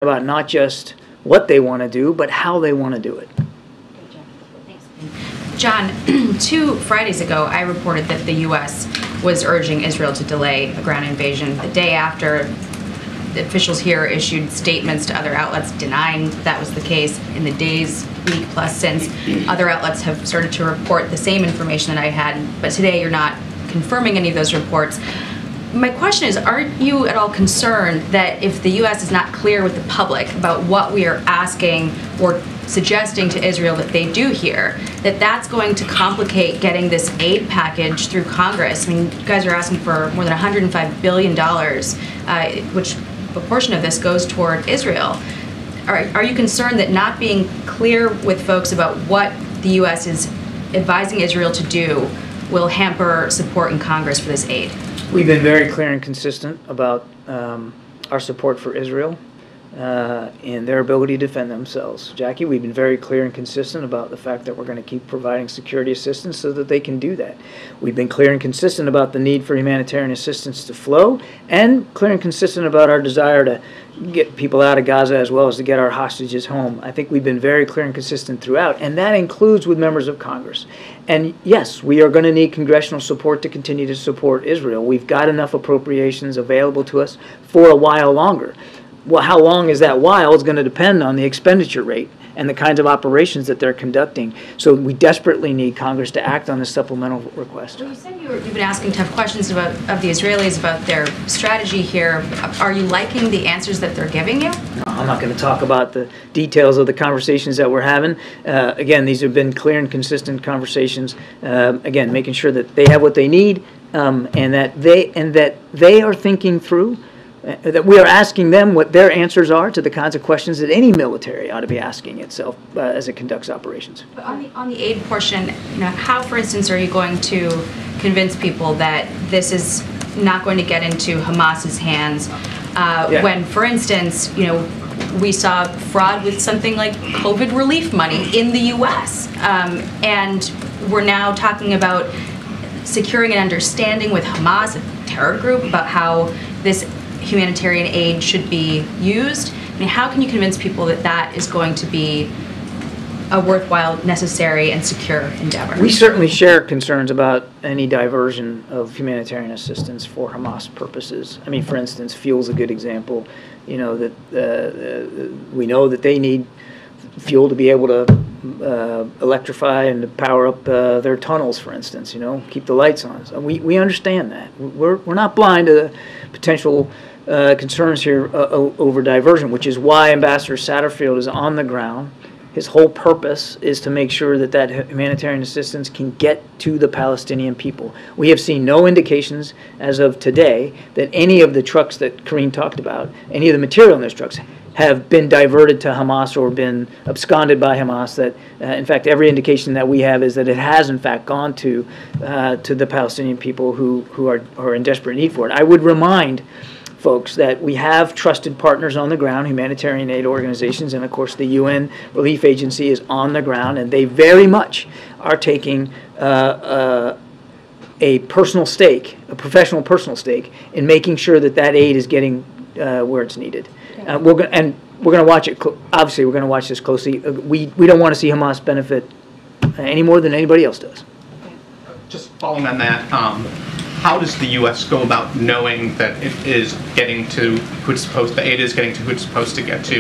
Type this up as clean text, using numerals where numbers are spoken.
about not just what they want to do, but how they want to do it. John, 2 Fridays ago, I reported that the U.S. was urging Israel to delay a ground invasion. The day after, the officials here issued statements to other outlets denying that was the case. In the days, week plus since, other outlets have started to report the same information that I had, but today you're not confirming any of those reports. My question is, aren't you at all concerned that if the U.S. is not clear with the public about what we are asking or suggesting to Israel that they do here, that that's going to complicate getting this aid package through Congress? I mean, you guys are asking for more than $105 billion, which a portion of this goes toward Israel. Are you concerned that not being clear with folks about what the U.S. is advising Israel to do will hamper support in Congress for this aid? We've been very clear and consistent about our support for Israel and their ability to defend themselves. Jackie, we've been very clear and consistent about the fact that we're going to keep providing security assistance so that they can do that. We've been clear and consistent about the need for humanitarian assistance to flow, and clear and consistent about our desire to get people out of Gaza as well as to get our hostages home. I think we've been very clear and consistent throughout, and that includes with members of Congress. And yes, we are going to need congressional support to continue to support Israel. We've got enough appropriations available to us for a while longer. Well, how long is that while is going to depend on the expenditure rate and the kinds of operations that they're conducting. So we desperately need Congress to act on this supplemental request. Well, you said you've been asking tough questions of the Israelis about their strategy here. Are you liking the answers that they're giving you? No, I'm not going to talk about the details of the conversations that we're having. Again, these have been clear and consistent conversations. Again, making sure that they have what they need and that they are thinking through. That we are asking them what their answers are to the kinds of questions that any military ought to be asking itself as it conducts operations. But on the aid portion, how, for instance, are you going to convince people that this is not going to get into Hamas's hands when, for instance, we saw fraud with something like COVID relief money in the U.S. And we're now talking about securing an understanding with Hamas, a terror group, about how this humanitarian aid should be used. I mean, how can you convince people that that is going to be a worthwhile, necessary, and secure endeavor? We certainly share concerns about any diversion of humanitarian assistance for Hamas purposes. I mean, for instance, fuel's a good example. We know that they need fuel to be able to electrify and to power up their tunnels, for instance, keep the lights on. So we understand that. We're not blind to the potential concerns here over diversion, which is why Ambassador Satterfield is on the ground. His whole purpose is to make sure that that humanitarian assistance can get to the Palestinian people. We have seen no indications as of today that any of the trucks that Karine talked about, any of the material in those trucks, have been diverted to Hamas or been absconded by Hamas. That, in fact, every indication that we have is that it has, in fact, gone to the Palestinian people who are in desperate need for it. I would remind folks that we have trusted partners on the ground, humanitarian aid organizations, and of course the UN Relief Agency is on the ground, and they very much are taking a personal stake, a professional personal stake, in making sure that that aid is getting where it's needed. We're going to watch it. Obviously, we're going to watch this closely. We don't want to see Hamas benefit any more than anybody else does. Just following on that, how does the U.S. go about knowing that it is getting to who it's supposed, the aid is getting to who it's supposed to get to?